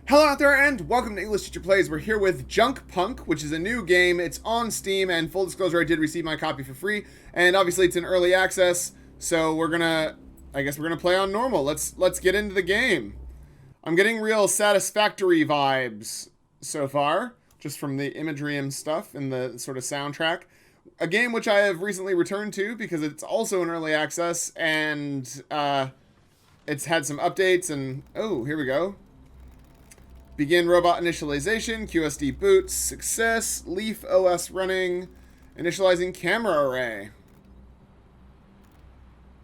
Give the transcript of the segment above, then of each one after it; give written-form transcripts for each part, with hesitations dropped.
Hello out there and welcome to English Teacher Plays. We're here with JUNKPUNK, which is a new game. It's on Steam, and full disclosure, I did receive my copy for free, and obviously it's in early access, so I guess we're gonna play on normal. Let's get into the game. I'm getting real Satisfactory vibes so far, just from the imagery and stuff and the sort of soundtrack. A game which I have recently returned to because it's also in early access, and it's had some updates, and oh, here we go. Begin robot initialization, QSD boots, success, Leaf OS running, initializing camera array.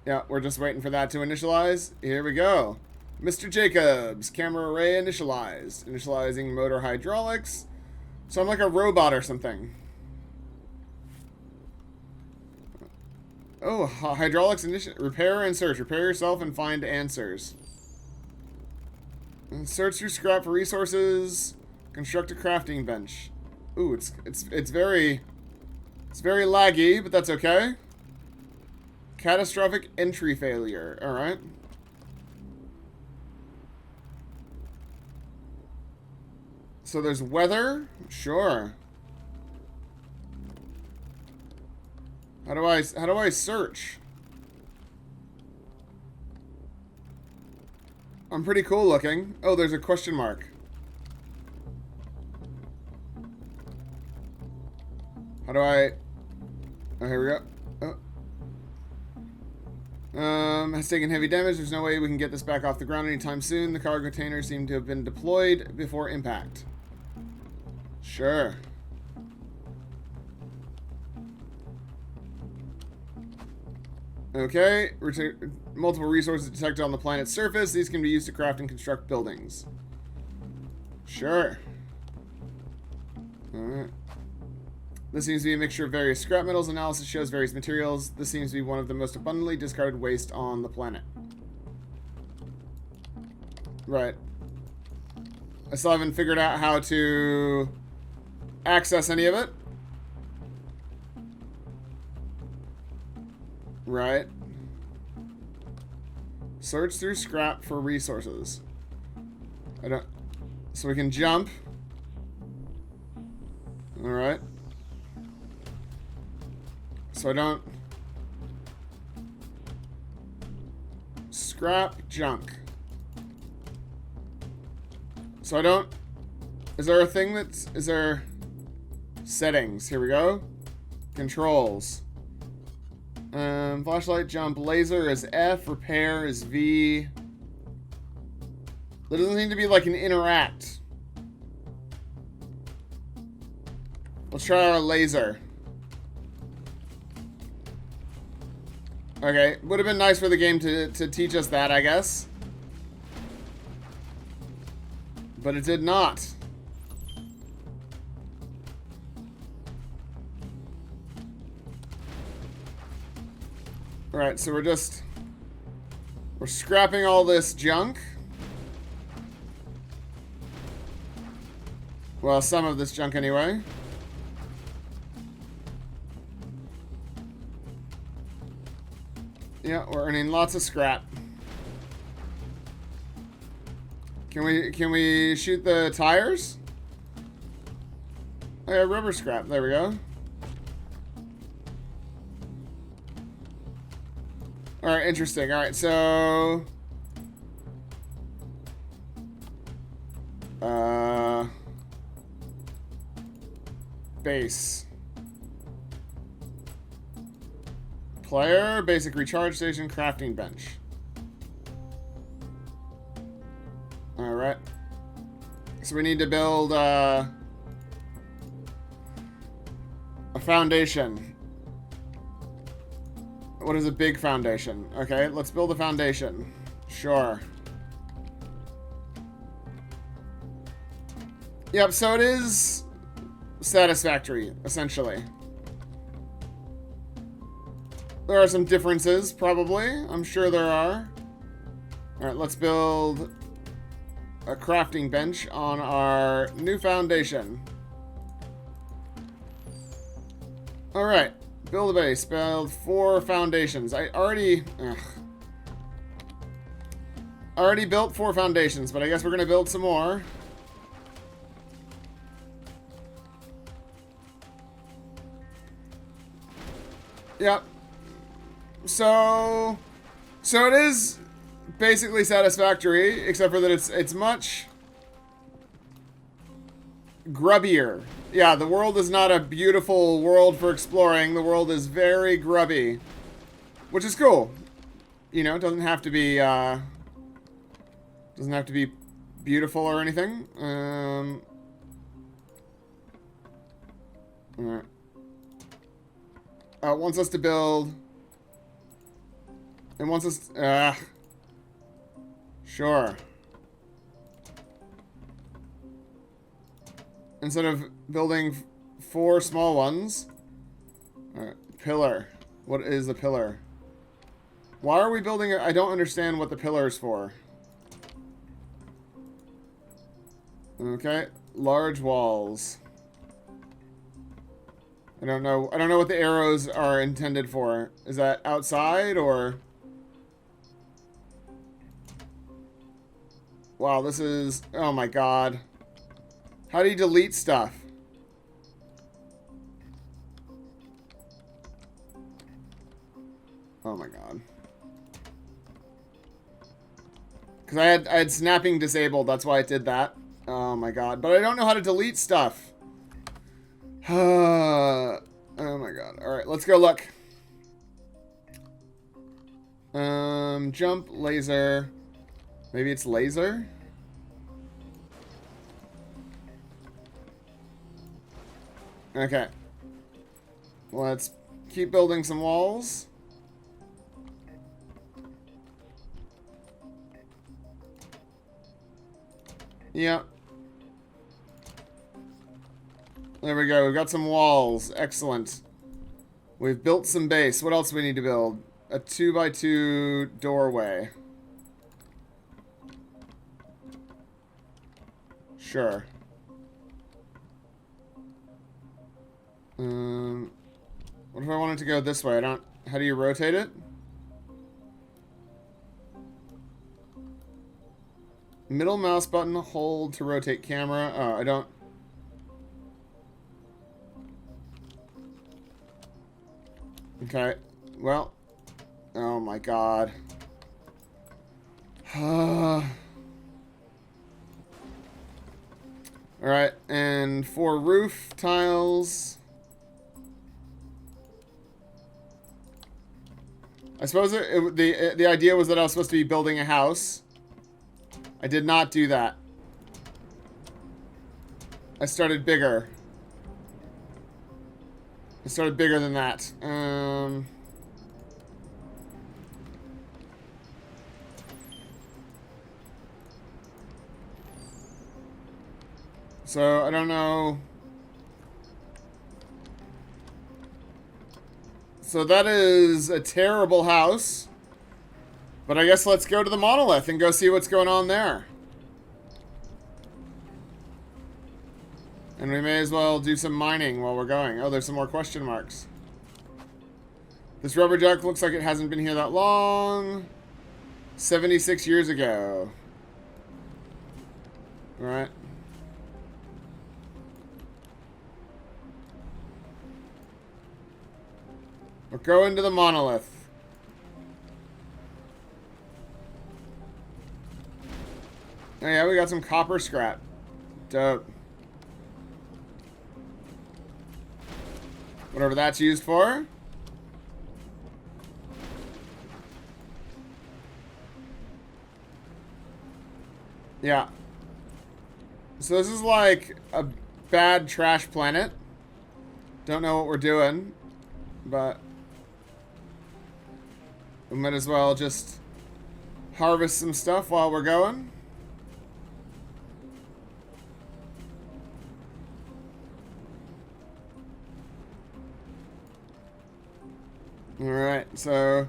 Yeah, we're just waiting for that to initialize. Here we go. Mr. Jacobs, camera array initialized. Initializing motor hydraulics. So I'm like a robot or something. Oh, hydraulics repair and search. Repair yourself and find answers. Search through scrap for resources. Construct a crafting bench. Ooh, it's very laggy, but that's okay. Catastrophic entry failure. All right. So there's weather. Sure. How do I search? I'm pretty cool looking. Oh, there's a question mark. How do I... Oh, here we go. Oh. Has taken heavy damage. There's no way we can get this back off the ground anytime soon. The cargo containers seem to have been deployed before impact. Sure. Okay, multiple resources detected on the planet's surface. These can be used to craft and construct buildings. Sure. Alright. This seems to be a mixture of various scrap metals. Analysis shows various materials. This seems to be one of the most abundantly discarded waste on the planet. Right. I still haven't figured out how to access any of it. Right. Search through scrap for resources. So we can jump. Alright. So I don't... Scrap junk. So I don't... Is there a thing that's... Is there... Settings. Here we go. Controls. Flashlight, jump, laser is F, repair is V. There doesn't seem to be like an interact. Let's try our laser. Okay, would have been nice for the game to teach us that, I guess. But it did not. Alright, so we're scrapping all this junk. Well, some of this junk anyway. Yeah, we're earning lots of scrap. Can we shoot the tires? Oh yeah, rubber scrap. There we go. Alright, interesting. Alright, so... Base. Player, basic recharge station, crafting bench. Alright. So we need to build, a foundation. What is a big foundation? Okay, let's build a foundation. Sure. Yep, so it is satisfactory, essentially. There are some differences, probably. I'm sure there are. Alright, let's build a crafting bench on our new foundation. Alright. Build a base. Build 4 foundations. I already built 4 foundations, but I guess we're going to build some more. Yep. So it is basically Satisfactory, except for that it's much grubbier. Yeah, the world is not a beautiful world for exploring. The world is very grubby, which is cool. You know, it doesn't have to be beautiful or anything. Alright. It wants us to build. It wants us. Sure. Instead of building 4 small ones. Alright. Pillar. What is a pillar? Why are we building it? I don't understand what the pillar is for. Okay. Large walls. I don't know what the arrows are intended for. Is that outside or? Wow, this is... Oh my god. How do you delete stuff? Oh my god. Because I had snapping disabled, that's why it did that. Oh my god. But I don't know how to delete stuff. Oh my god. Alright, let's go look. Jump, laser. Maybe it's laser? Okay. Let's keep building some walls. Yep. There we go. We've got some walls. Excellent. We've built some base. What else do we need to build? A 2x2 doorway. Sure. What if I wanted to go this way? I don't... How do you rotate it? Middle mouse button, hold to rotate camera. Oh, I don't... Okay. Well. Oh my god. Alright, and 4 roof tiles. I suppose the idea was that I was supposed to be building a house. I did not do that. I started bigger. I started bigger than that. So, I don't know. So that is a terrible house. But I guess let's go to the monolith and go see what's going on there. And we may as well do some mining while we're going. Oh, there's some more question marks. This rubber duck looks like it hasn't been here that long. 76 years ago. Alright. We're going to the monolith. Oh yeah, we got some copper scrap. Dope. Whatever that's used for. Yeah. So this is like a bad trash planet. Don't know what we're doing, but we might as well just harvest some stuff while we're going. Alright, so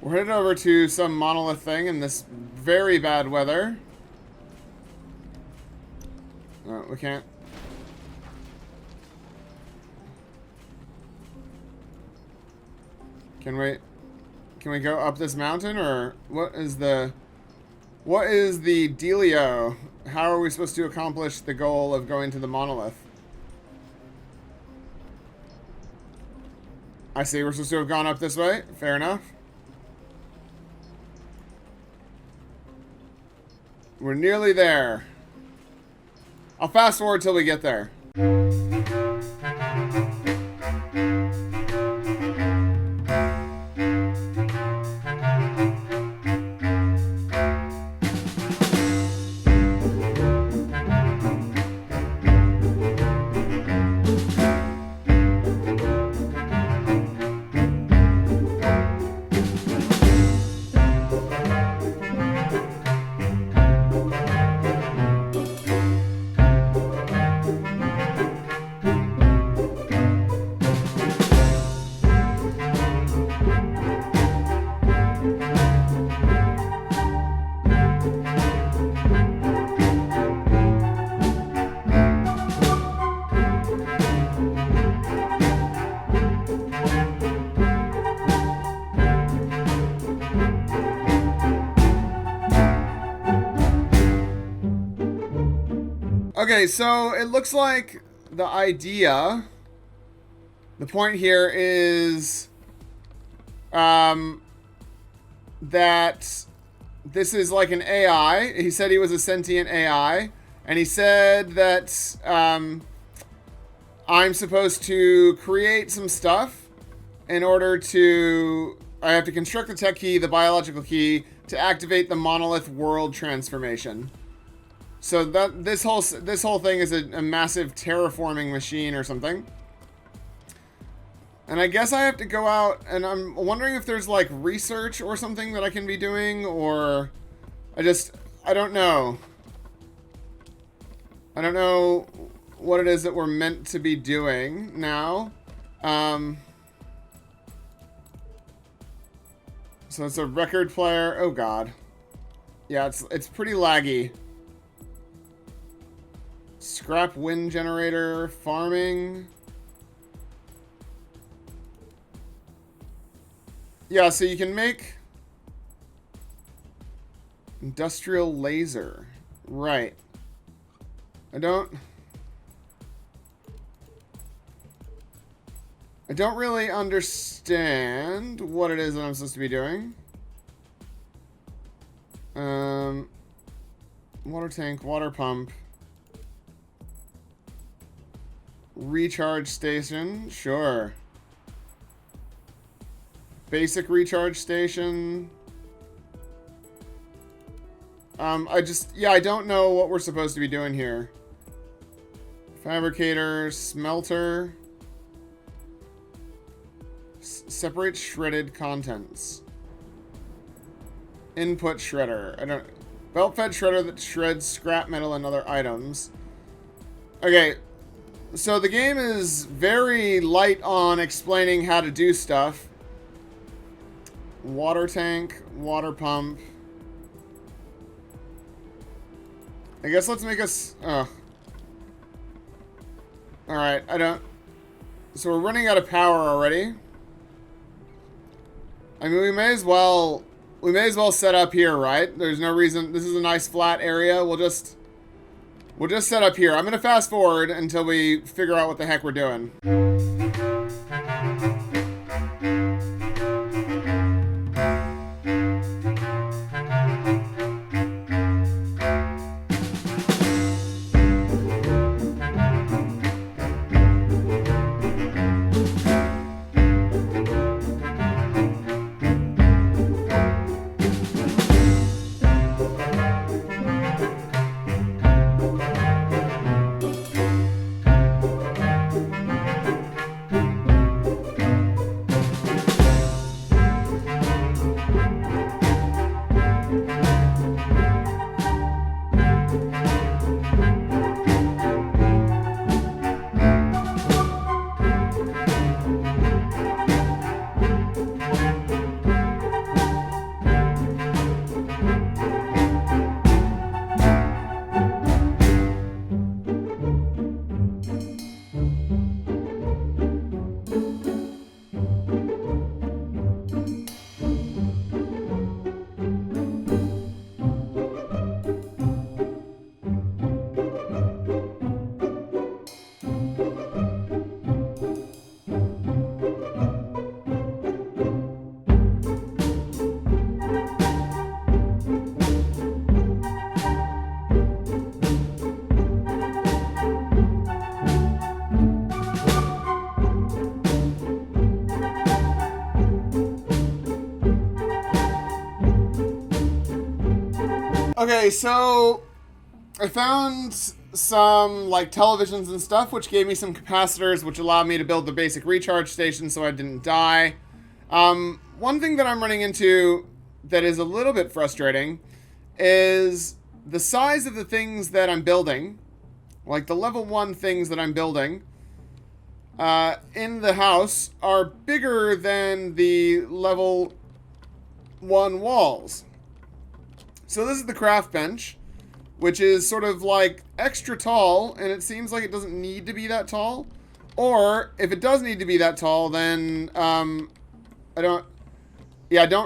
we're headed over to some monolith thing in this very bad weather. Oh, we can't. Can we go up this mountain, or what is the dealio? How are we supposed to accomplish the goal of going to the monolith? I see. We're supposed to have gone up this way. Fair enough. We're nearly there. I'll fast forward till we get there. Okay, so it looks like the idea, the point here is that this is like an AI. He said he was a sentient AI, and he said that I'm supposed to create some stuff in order to... I have to construct the tech key, the biological key, to activate the monolith world transformation. So that this whole thing is a massive terraforming machine or something. And I guess I have to go out, and I'm wondering if there's like research or something that I can be doing, or I don't know. I don't know what it is that we're meant to be doing now. So it's a record player. Oh god. Yeah, it's pretty laggy. Scrap wind generator, farming. Yeah, so you can make industrial laser. Right. I don't really understand what it is that I'm supposed to be doing. Water tank, water pump. Recharge station, sure. Basic recharge station. I don't know what we're supposed to be doing here. Fabricator, smelter. Separate shredded contents. Input shredder. Belt-fed shredder that shreds scrap metal and other items. Okay. So the game is very light on explaining how to do stuff. Water tank, water pump. I guess let's make us... Alright, So we're running out of power already. I mean, we may as well set up here, right? There's no reason... This is a nice flat area. We'll just set up here. I'm going to fast forward until we figure out what the heck we're doing. Okay, so I found some like televisions and stuff, which gave me some capacitors, which allowed me to build the basic recharge station so I didn't die. One thing that I'm running into that is a little bit frustrating is the size of the things that I'm building, like the level 1 things that I'm building in the house are bigger than the level 1 walls. So this is the craft bench, which is sort of like extra tall, and it seems like it doesn't need to be that tall. Or if it does need to be that tall, then I don't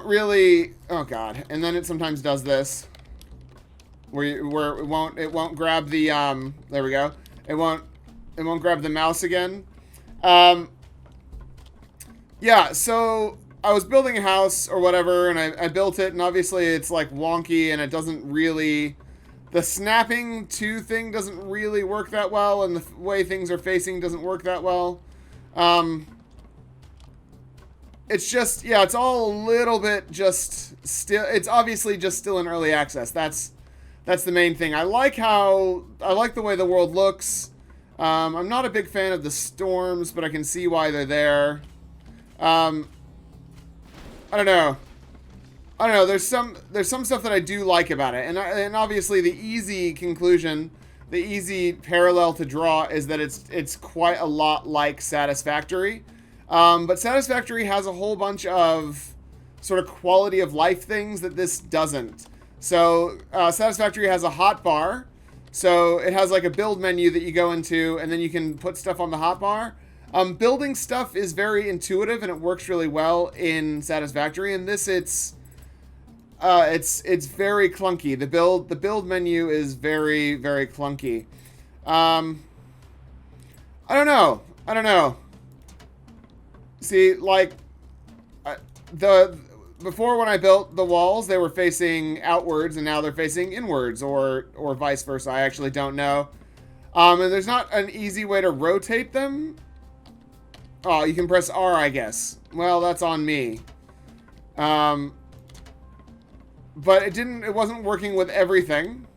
really. Oh god! And then it sometimes does this, where it won't grab the There we go. It won't grab the mouse again. Yeah. So I was building a house or whatever, and I built it, and obviously it's like wonky, and it doesn't really. The snapping to thing doesn't really work that well, and the way things are facing doesn't work that well. It's just, yeah, it's all a little bit just still. It's obviously just still in early access. That's the main thing. I like the way the world looks. I'm not a big fan of the storms, but I can see why they're there. I don't know. There's some stuff that I do like about it, and obviously the easy conclusion, the easy parallel to draw is that it's quite a lot like Satisfactory, but Satisfactory has a whole bunch of sort of quality of life things that this doesn't. So Satisfactory has a hotbar, so it has like a build menu that you go into, and then you can put stuff on the hotbar. Building stuff is very intuitive, and it works really well in Satisfactory. In this, it's very clunky. The build menu is very, very clunky. I don't know. See, like, before when I built the walls, they were facing outwards, and now they're facing inwards, or vice versa. I actually don't know. And there's not an easy way to rotate them. Oh, you can press R, I guess. Well, that's on me. But it wasn't working with everything.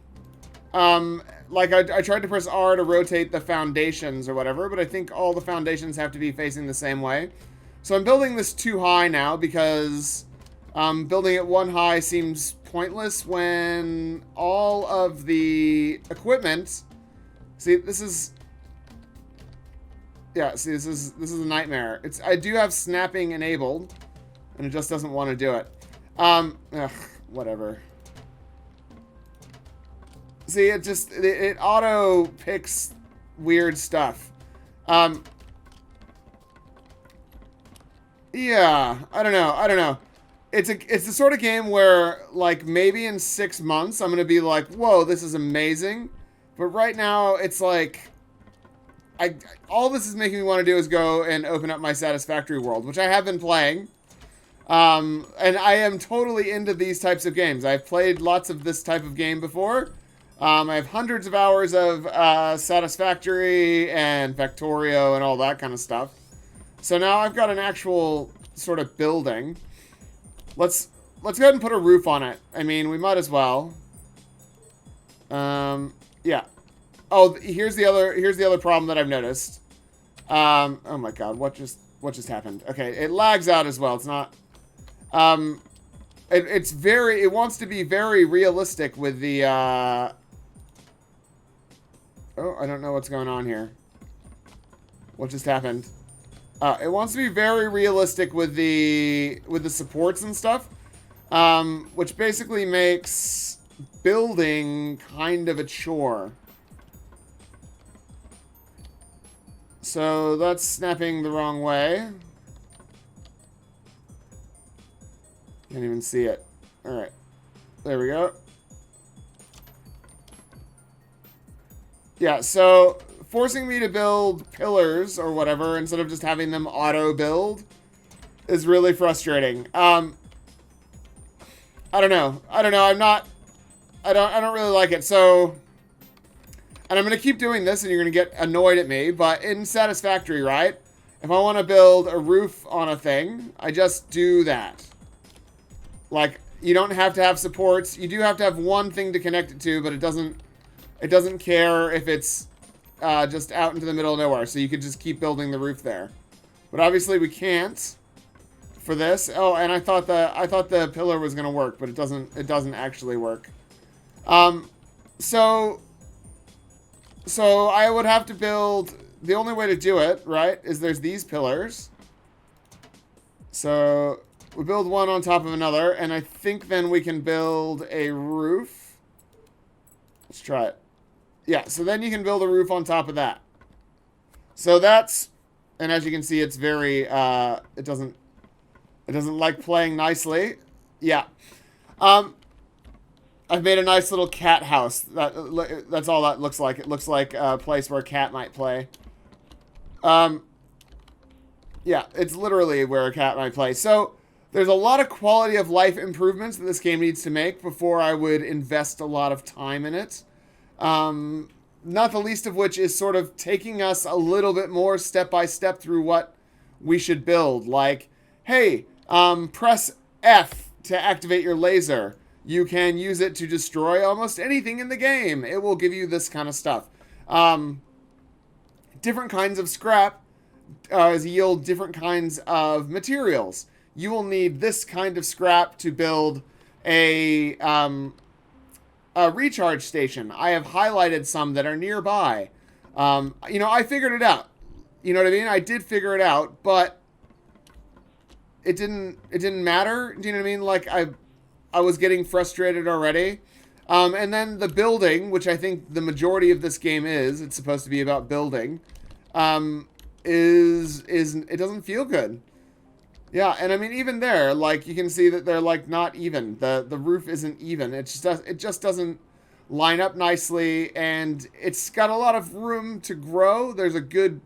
Like I tried to press R to rotate the foundations or whatever, but I think all the foundations have to be facing the same way. So I'm building this too high now because building it one high seems pointless when all of the equipment. See, this is. Yeah, see, this is a nightmare. I do have snapping enabled, and it just doesn't want to do it. Whatever. See, it auto picks weird stuff. Yeah, I don't know. It's the sort of game where, like, maybe in 6 months I'm gonna be like, whoa, this is amazing. But right now it's like, all this is making me want to do is go and open up my Satisfactory world, which I have been playing. And I am totally into these types of games. I've played lots of this type of game before. I have hundreds of hours of Satisfactory and Factorio and all that kind of stuff. So now I've got an actual sort of building. Let's go ahead and put a roof on it. I mean, we might as well. Yeah. Oh, here's the other problem that I've noticed. Oh my god, what just happened? Okay, it lags out as well. It's not. It wants to be very realistic with the. Oh, I don't know what's going on here. What just happened? It wants to be very realistic with the supports and stuff, which basically makes building kind of a chore. So that's snapping the wrong way. Can't even see it. Alright. There we go. Yeah, so forcing me to build pillars or whatever instead of just having them auto build is really frustrating. I don't know. I don't really like it. So, and I'm going to keep doing this and you're going to get annoyed at me, but in Satisfactory, right? If I want to build a roof on a thing, I just do that. Like, You don't have to have supports. You do have to have one thing to connect it to, but it doesn't care if it's just out into the middle of nowhere. So you could just keep building the roof there. But obviously we can't for this. Oh, and I thought the pillar was gonna work, but it doesn't actually work. So I would have to build, the only way to do it, right, is there's these pillars. So we build one on top of another, and I think then we can build a roof. Let's try it. Yeah, so then you can build a roof on top of that. So that's, and as you can see, it's very, it doesn't like playing nicely. Yeah. I've made a nice little cat house. That's all that looks like. It looks like a place where a cat might play. Yeah, it's literally where a cat might play. So there's a lot of quality of life improvements that this game needs to make before I would invest a lot of time in it. Not the least of which is sort of taking us a little bit more step by step through what we should build. Like, hey, press F to activate your laser. You can use it to destroy almost anything in the game. It will give you this kind of stuff. Different kinds of scrap yield different kinds of materials. You will need this kind of scrap to build a recharge station. I have highlighted some that are nearby. You know, I figured it out. You know what I mean? I did figure it out, but it didn't matter. Do you know what I mean? Like, I was getting frustrated already. And then the building, which I think the majority of this game is, it's supposed to be about building, it doesn't feel good. Yeah, and I mean, even there, like, you can see that they're, like, not even. The roof isn't even. It just doesn't line up nicely, and it's got a lot of room to grow. There's a good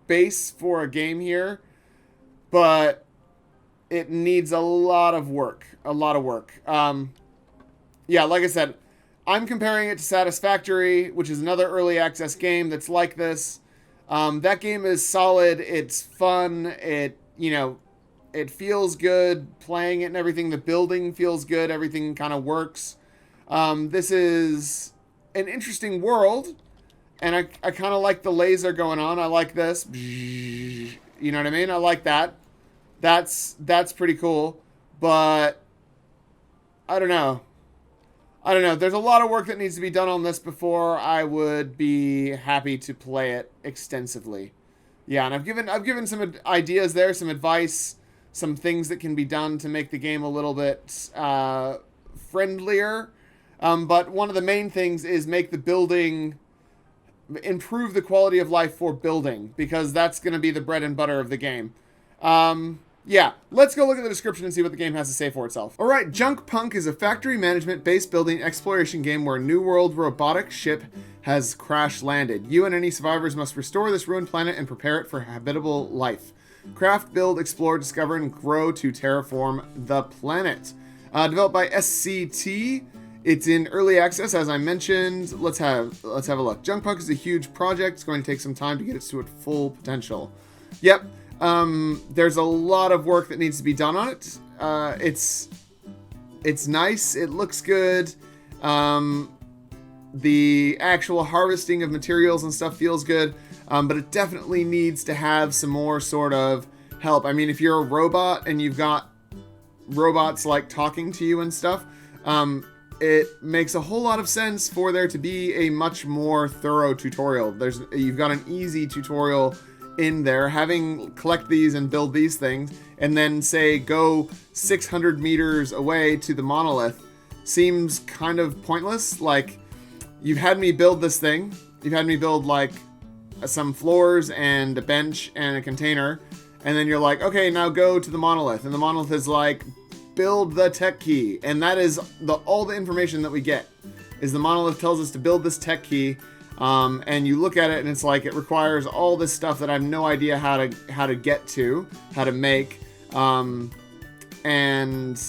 base for a game here, but it needs a lot of work. A lot of work. Yeah, like I said, I'm comparing it to Satisfactory, which is another early access game that's like this. That game is solid. It's fun. It feels good playing it and everything. The building feels good. Everything kind of works. This is an interesting world, and I kind of like the laser going on. I like this. You know what I mean? I like that. That's pretty cool, but I don't know. There's a lot of work that needs to be done on this before I would be happy to play it extensively. Yeah, and I've given some ideas there, some advice, some things that can be done to make the game a little bit friendlier. But one of the main things is make the building, improve the quality of life for building, because that's going to be the bread and butter of the game. Yeah, let's go look at the description and see what the game has to say for itself. All right, JUNKPUNK is a factory management base building exploration game where a new world robotic ship has crash landed. You and any survivors must restore this ruined planet and prepare it for habitable life. Craft, build, explore, discover, and grow to terraform the planet. Developed by SCT. It's in early access, as I mentioned. Let's have a look. JUNKPUNK is a huge project. It's going to take some time to get it to its full potential. Yep. There's a lot of work that needs to be done on it. It's nice. It looks good. The actual harvesting of materials and stuff feels good. But it definitely needs to have some more sort of help. I mean, if you're a robot and you've got robots like talking to you and stuff, it makes a whole lot of sense for there to be a much more thorough tutorial. You've got an easy tutorial in there, collect these and build these things, and then say go 600 meters away to the monolith seems kind of pointless. Like, you've had me build this thing, you've had me build like some floors and a bench and a container, and then you're like, okay, now go to the monolith, and the monolith is like, build the tech key, and that is all the information that we get is the monolith tells us to build this tech key. And you look at it and it's like it requires all this stuff that I have no idea how to get to, how to make, and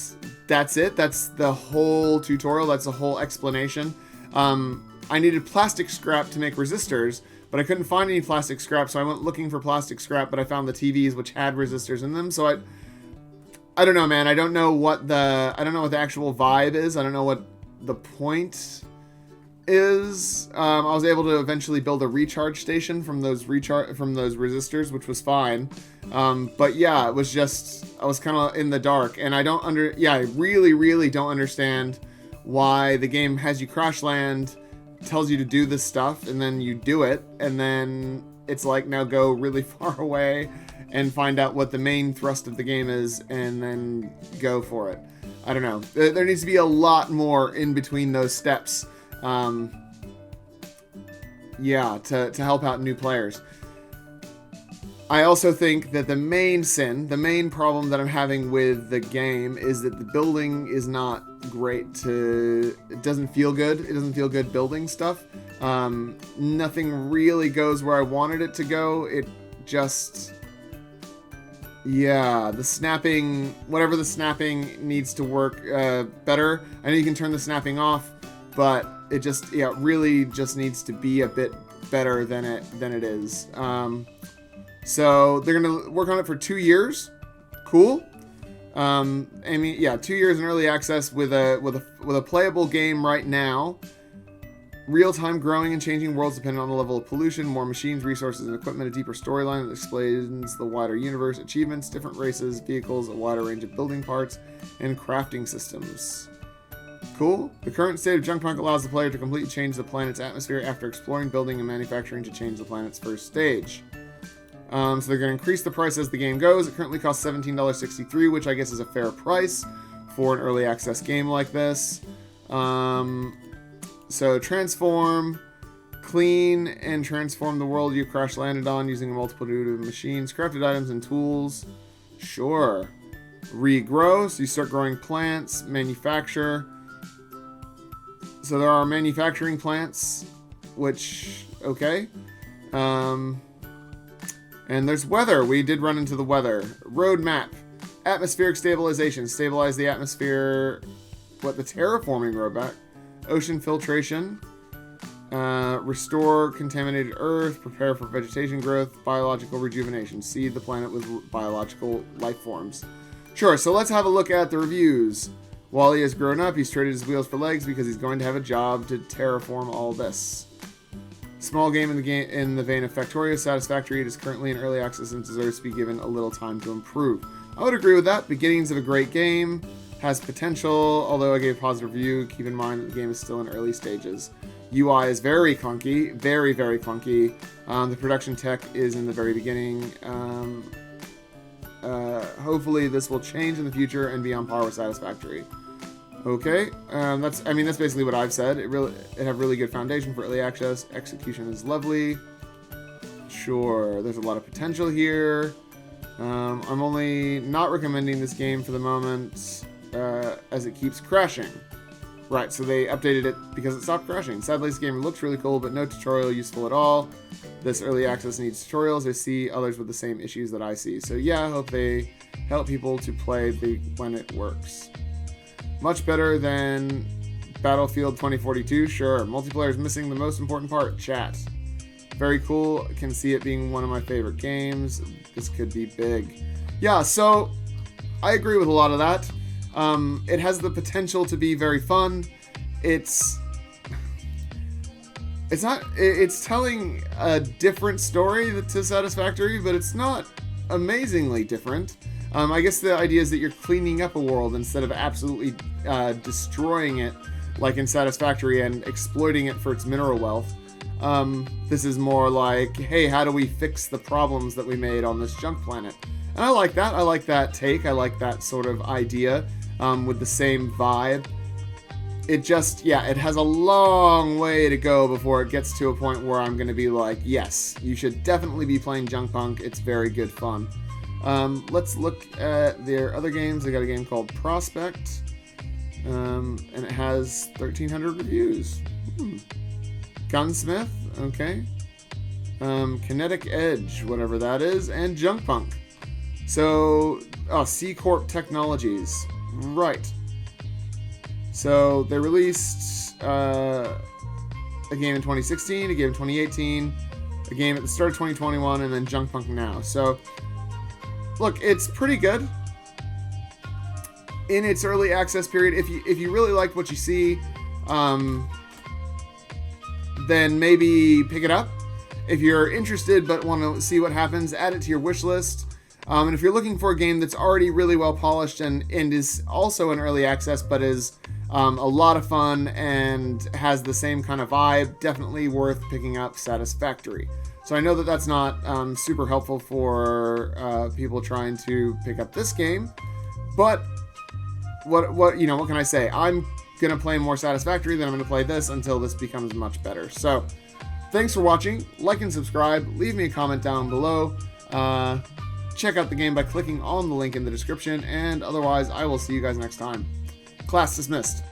that's it. That's the whole tutorial. That's the whole explanation. I needed plastic scrap to make resistors, but I couldn't find any plastic scrap, so I went looking for plastic scrap, but I found the TVs which had resistors in them. So I don't know, man. I don't know what the actual vibe is. I don't know what the point is. I was able to eventually build a recharge station from those resistors, which was fine. But yeah, it was just, I was kind of in the dark, and I really, really don't understand why the game has you crash land, tells you to do this stuff, and then you do it, and then it's like, now go really far away and find out what the main thrust of the game is, and then go for it. I don't know. There needs to be a lot more in between those steps. Yeah, to help out new players. I also think that the main problem that I'm having with the game is that the building is not great it doesn't feel good. It doesn't feel good building stuff. Nothing really goes where I wanted it to go. It just... Yeah, the snapping, whatever the snapping needs to work better. I know you can turn the snapping off, but it just, yeah, really just needs to be a bit better than it is. So they're gonna work on it for 2 years. Cool. I mean, yeah, 2 years in early access with a playable game right now. Real-time growing and changing worlds depending on the level of pollution, more machines, resources, and equipment, a deeper storyline that explains the wider universe, achievements, different races, vehicles, a wider range of building parts, and crafting systems. Cool. The current state of JUNKPUNK allows the player to completely change the planet's atmosphere after exploring, building, and manufacturing to change the planet's first stage. So they're going to increase the price as the game goes. It currently costs $17.63, which I guess is a fair price for an early access game like this. So transform, clean, and transform the world you crash landed on using a multitude of machines, crafted items, and tools. Sure. Regrow, so you start growing plants, manufacture. So there are manufacturing plants, which, okay. And there's weather. We did run into the weather. Roadmap. Atmospheric stabilization. Stabilize the atmosphere. What, the terraforming roadmap? Ocean filtration, restore contaminated earth, prepare for vegetation growth, biological rejuvenation, seed the planet with biological life forms. Sure, so let's have a look at the reviews. Wally has grown up, he's traded his wheels for legs because he's going to have a job to terraform all this. Small game in the vein of Factorio, Satisfactory. It is currently in early access and deserves to be given a little time to improve. I would agree with that. Beginnings of a great game. Has potential, although I gave a positive review. Keep in mind that the game is still in early stages. UI is very clunky, very, very clunky. The production tech is in the very beginning. Hopefully this will change in the future and be on par with Satisfactory. Okay, that's basically what I've said. It have really good foundation for early access. Execution is lovely. Sure, there's a lot of potential here. I'm only not recommending this game for the moment. As it keeps crashing. Right, so they updated it because it stopped crashing. Sadly, this game looks really cool, but no tutorial useful at all. This early access needs tutorials. I see others with the same issues that I see. So yeah, I hope they help people to play when it works. Much better than Battlefield 2042, sure. Multiplayer is missing the most important part, chat. Very cool, can see it being one of my favorite games. This could be big. Yeah, so I agree with a lot of that. It has the potential to be very fun. It's telling a different story to Satisfactory, but it's not amazingly different. I guess the idea is that you're cleaning up a world instead of absolutely destroying it like in Satisfactory and exploiting it for its mineral wealth. This is more like, hey, how do we fix the problems that we made on this junk planet? And I like that. I like that take. I like that sort of idea. With the same vibe. It just, yeah, it has a long way to go before it gets to a point where I'm going to be like, yes, you should definitely be playing JUNKPUNK. It's very good fun. Let's look at their other games. They got a game called Prospect, and it has 1,300 reviews. Gunsmith, okay. Kinetic Edge, whatever that is, and JUNKPUNK. So, C Corp Technologies. Right. So they released a game in 2016, a game in 2018, a game at the start of 2021, and then JUNKPUNK now. So, look, it's pretty good. in its early access period. If you really liked what you see, then maybe pick it up. If you're interested but want to see what happens, add it to your wish list. And if you're looking for a game that's already really well polished and is also in early access but is a lot of fun and has the same kind of vibe, definitely worth picking up Satisfactory. So I know that that's not super helpful for people trying to pick up this game, but what can I say? I'm gonna play more Satisfactory than I'm gonna play this until this becomes much better. So thanks for watching. Like and subscribe. Leave me a comment down below. Check out the game by clicking on the link in the description, and otherwise I will see you guys next time. Class dismissed.